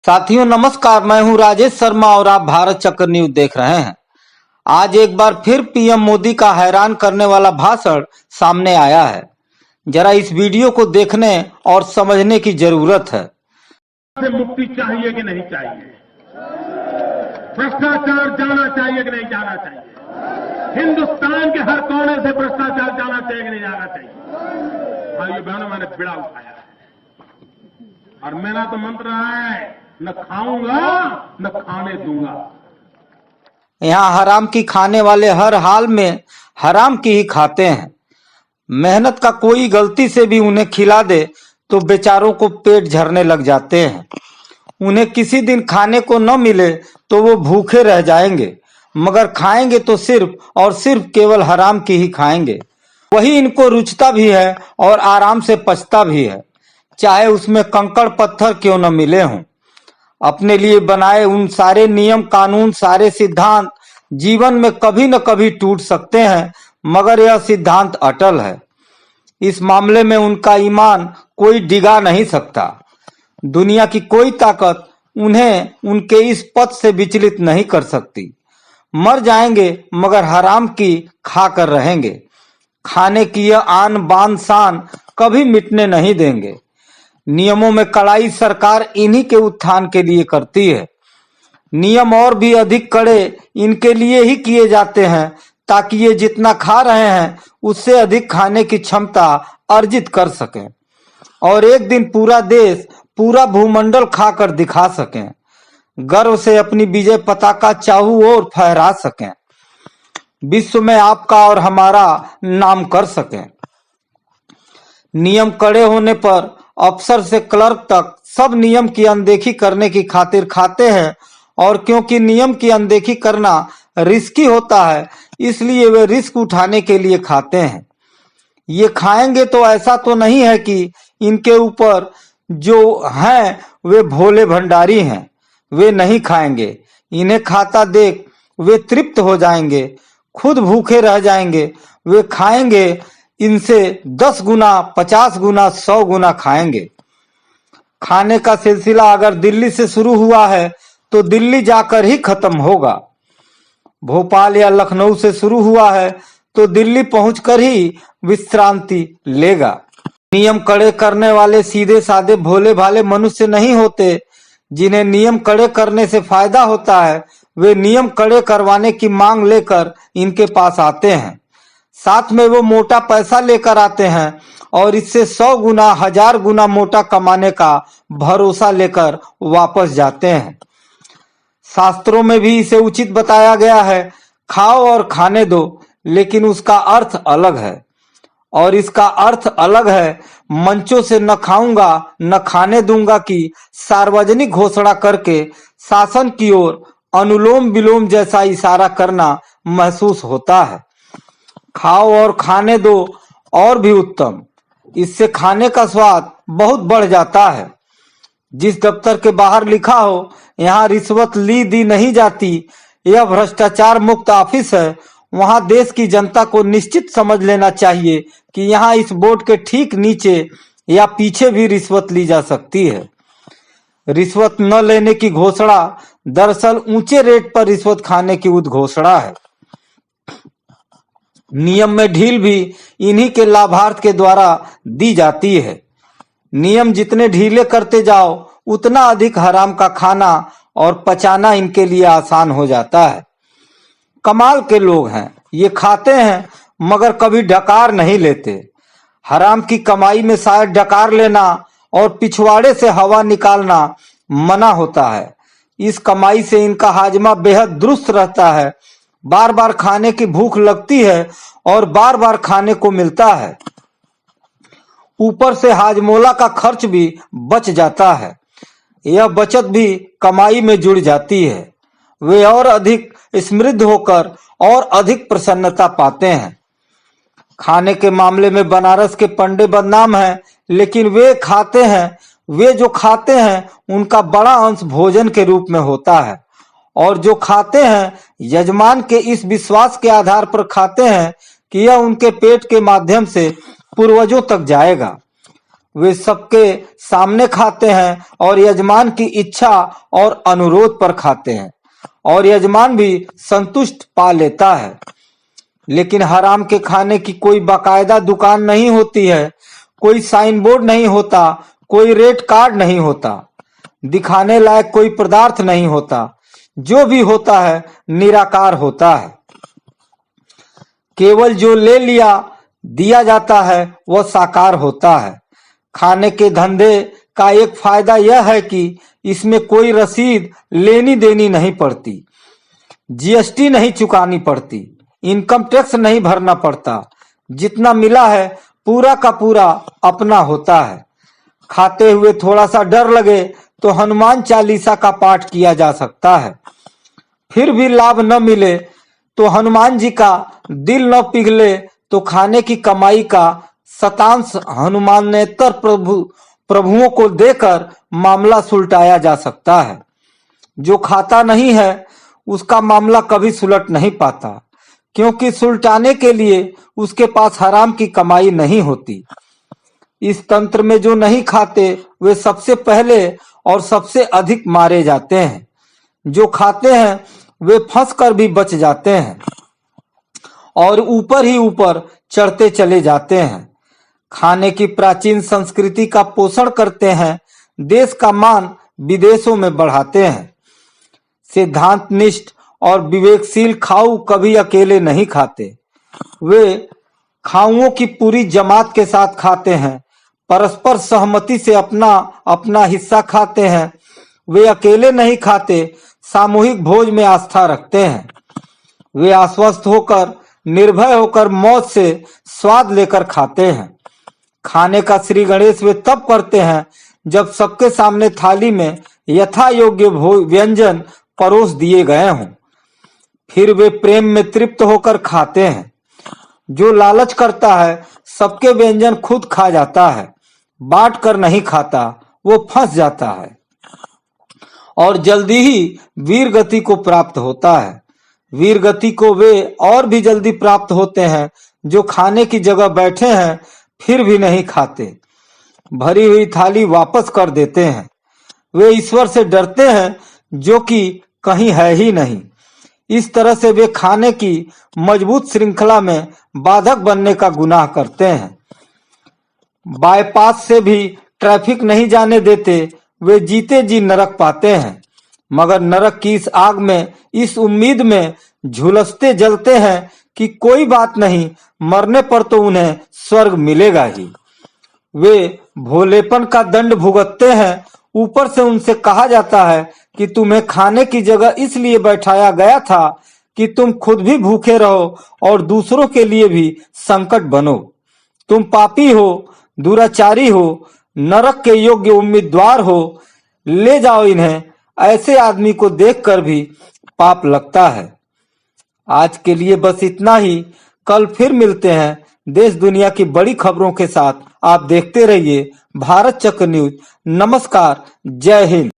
साथियों नमस्कार, मैं हूं राजेश शर्मा और आप भारत चक्र न्यूज देख रहे हैं। आज एक बार फिर पीएम मोदी का हैरान करने वाला भाषण सामने आया है। जरा इस वीडियो को देखने और समझने की जरूरत है। से मुक्ति चाहिए कि नहीं चाहिए? भ्रष्टाचार जाना चाहिए कि नहीं जाना चाहिए? हिंदुस्तान के हर कोने से भ्रष्टाचार जाना चाहिए कि नहीं जाना चाहिए? भाइयों बहनों, मैंने बिड़ा उठाया है और मेरा तो मंत्र है, न खाऊंगा न खाने दूंगा। यहाँ हराम की खाने वाले हर हाल में हराम की ही खाते हैं। मेहनत का कोई गलती से भी उन्हें खिला दे तो बेचारों को पेट झरने लग जाते हैं। उन्हें किसी दिन खाने को न मिले तो वो भूखे रह जाएंगे, मगर खाएंगे तो सिर्फ और सिर्फ केवल हराम की ही खाएंगे। वही इनको रुचता भी है और आराम से पचता भी है, चाहे उसमें कंकड़ पत्थर क्यों न मिले हों। अपने लिए बनाए उन सारे नियम कानून, सारे सिद्धांत जीवन में कभी न कभी टूट सकते हैं, मगर यह सिद्धांत अटल है। इस मामले में उनका ईमान कोई डिगा नहीं सकता। दुनिया की कोई ताकत उन्हें उनके इस पथ से विचलित नहीं कर सकती। मर जाएंगे मगर हराम की खाकर रहेंगे। खाने की यह आन बान शान कभी मिटने नहीं देंगे। नियमों में कड़ाई सरकार इन्हीं के उत्थान के लिए करती है। नियम और भी अधिक कड़े इनके लिए ही किए जाते हैं ताकि ये जितना खा रहे हैं उससे अधिक खाने की क्षमता अर्जित कर सकें और एक दिन पूरा देश, पूरा भूमंडल खाकर दिखा सकें। गर्व से अपनी विजय पताका चाहू ओर फहरा सकें। विश्व में आपका और हमारा नाम कर सकें। नियम कड़े होने पर अफसर से क्लर्क तक सब नियम की अनदेखी करने की खातिर खाते हैं, और क्योंकि नियम की अनदेखी करना रिस्की होता है इसलिए वे रिस्क उठाने के लिए खाते हैं। ये खाएंगे तो ऐसा तो नहीं है कि इनके ऊपर जो हैं वे भोले भंडारी हैं, वे नहीं खाएंगे। इन्हें खाता देख वे तृप्त हो जाएंगे, खुद भूखे रह जाएंगे। वे खाएंगे इनसे 10 गुना, 50 गुना, 100 गुना खाएंगे। खाने का सिलसिला अगर दिल्ली से शुरू हुआ है तो दिल्ली जाकर ही खत्म होगा। भोपाल या लखनऊ से शुरू हुआ है तो दिल्ली पहुंचकर ही विश्रांति लेगा। नियम कड़े करने वाले सीधे साधे भोले भाले मनुष्य नहीं होते। जिन्हें नियम कड़े करने से फायदा होता है वे नियम कड़े करवाने की मांग लेकर इनके पास आते हैं। साथ में वो मोटा पैसा लेकर आते हैं और इससे 100 गुना, 1000 गुना मोटा कमाने का भरोसा लेकर वापस जाते हैं। शास्त्रों में भी इसे उचित बताया गया है, खाओ और खाने दो, लेकिन उसका अर्थ अलग है। और इसका अर्थ अलग है मंचों से न खाऊंगा न खाने दूंगा की सार्वजनिक घोषणा करके शासन की ओर अनुलोम विलोम जैसा इशारा करना महसूस होता है। खाओ और खाने दो और भी उत्तम, इससे खाने का स्वाद बहुत बढ़ जाता है। जिस दफ्तर के बाहर लिखा हो यहाँ रिश्वत ली दी नहीं जाती, यह भ्रष्टाचार मुक्त ऑफिस है, वहां देश की जनता को निश्चित समझ लेना चाहिए कि यहाँ इस बोर्ड के ठीक नीचे या पीछे भी रिश्वत ली जा सकती है। रिश्वत न लेने की घोषणा दरअसल ऊंचे रेट पर रिश्वत खाने की उद्घोषणा है। नियम में ढील भी इन्हीं के लाभार्थ के द्वारा दी जाती है। नियम जितने ढीले करते जाओ उतना अधिक हराम का खाना और पचाना इनके लिए आसान हो जाता है। कमाल के लोग हैं, ये खाते हैं मगर कभी डकार नहीं लेते। हराम की कमाई में शायद डकार लेना और पिछवाड़े से हवा निकालना मना होता है। इस कमाई से इनका हाजमा बेहद दुरुस्त रहता है। बार बार खाने की भूख लगती है और बार बार खाने को मिलता है। ऊपर से हाजमोला का खर्च भी बच जाता है। यह बचत भी कमाई में जुड़ जाती है। वे और अधिक समृद्ध होकर और अधिक प्रसन्नता पाते हैं। खाने के मामले में बनारस के पंडे बदनाम हैं, लेकिन वे जो खाते हैं उनका बड़ा अंश भोजन के रूप में होता है, और जो खाते हैं यजमान के इस विश्वास के आधार पर खाते हैं कि यह उनके पेट के माध्यम से पूर्वजों तक जाएगा। वे सबके सामने खाते हैं और यजमान की इच्छा और अनुरोध पर खाते हैं और यजमान भी संतुष्ट पा लेता है। लेकिन हराम के खाने की कोई बाकायदा दुकान नहीं होती है, कोई साइन बोर्ड नहीं होता, कोई रेट कार्ड नहीं होता, दिखाने लायक कोई पदार्थ नहीं होता। जो भी होता है निराकार होता है। केवल जो ले लिया दिया जाता है वह साकार होता है। खाने के धंधे का एक फायदा यह है कि इसमें कोई रसीद लेनी देनी नहीं पड़ती, जीएसटी नहीं चुकानी पड़ती, इनकम टैक्स नहीं भरना पड़ता। जितना मिला है पूरा का पूरा अपना होता है। खाते हुए थोड़ा सा डर लगे तो हनुमान चालीसा का पाठ किया जा सकता है। फिर भी लाभ न मिले तो हनुमान जी का दिल न पिघले तो खाने की कमाई का शतांश हनुमानेतर प्रभुओं को देकर मामला सुलटाया जा सकता है। जो खाता नहीं है उसका मामला कभी सुलट नहीं पाता, क्योंकि सुलटाने के लिए उसके पास हराम की कमाई नहीं होती। इस तंत्र में जो नहीं खाते वे सबसे पहले और सबसे अधिक मारे जाते हैं। जो खाते हैं वे फंस कर भी बच जाते हैं और ऊपर ही ऊपर चढ़ते चले जाते हैं। खाने की प्राचीन संस्कृति का पोषण करते हैं, देश का मान विदेशों में बढ़ाते हैं। सिद्धांतनिष्ठ और विवेकशील खाऊ कभी अकेले नहीं खाते, वे खाऊओं की पूरी जमात के साथ खाते हैं, परस्पर सहमति से अपना अपना हिस्सा खाते हैं। वे अकेले नहीं खाते, सामूहिक भोज में आस्था रखते हैं। वे आश्वस्त होकर निर्भय होकर मौज से स्वाद लेकर खाते हैं। खाने का श्री गणेश वे तब करते हैं जब सबके सामने थाली में यथा योग्य व्यंजन परोस दिए गए हों। फिर वे प्रेम में तृप्त होकर खाते हैं। जो लालच करता है सबके व्यंजन खुद खा जाता है, बांट कर नहीं खाता, वो फंस जाता है और जल्दी ही वीर गति को प्राप्त होता है। वीर गति को वे और भी जल्दी प्राप्त होते हैं जो खाने की जगह बैठे हैं फिर भी नहीं खाते, भरी हुई थाली वापस कर देते हैं। वे ईश्वर से डरते हैं जो कि कहीं है ही नहीं। इस तरह से वे खाने की मजबूत श्रृंखला में बाधक बनने का गुनाह करते हैं। बाईपास से भी ट्रैफिक नहीं जाने देते, वे जीते जी नरक पाते हैं, मगर नरक की इस आग में इस उम्मीद में झुलसते जलते हैं कि कोई बात नहीं, मरने पर तो उन्हें स्वर्ग मिलेगा ही। वे भोलेपन का दंड भुगतते हैं। ऊपर से उनसे कहा जाता है कि तुम्हें खाने की जगह इसलिए बैठाया गया था कि तुम खुद भी भूखे रहो और दूसरों के लिए भी संकट बनो। तुम पापी हो, दुराचारी हो, नरक के योग्य उम्मीदवार हो, ले जाओ इन्हें। ऐसे आदमी को देखकर भी पाप लगता है। आज के लिए बस इतना ही। कल फिर मिलते हैं देश दुनिया की बड़ी खबरों के साथ। आप देखते रहिए भारत चक्र न्यूज। नमस्कार, जय हिंद।